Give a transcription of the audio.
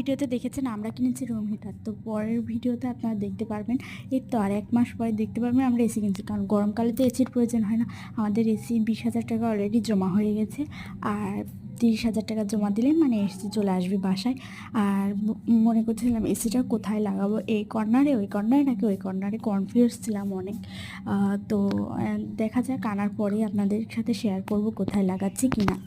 ভিডিওতে দেখেছেন আমরা কিনেছি রুম হিটার, তো পরের ভিডিওতে আপনারা দেখতে পারবেন এই তো আর 1 মাস পরে দেখতে পারবেন আমরা এসি কিনছি। কারণ গরমকালে তো এসির প্রয়োজন হয় না। আমাদের এসি 20,000 টাকা অলরেডি জমা হয়ে গেছে, আর 30,000 টাকা জমা দিলে মানে এসি চলে আসবে বাসায়। আর মনে করছিলাম এসিটা কোথায় লাগাবো, এই কর্নারে, ওই কর্নারে নাকি ওই কর্নারে, কনফিউজ ছিলাম অনেক। তো দেখা যাক, আনার পরেই আপনাদের সাথে শেয়ার করব কোথায় লাগাচ্ছি কিনা।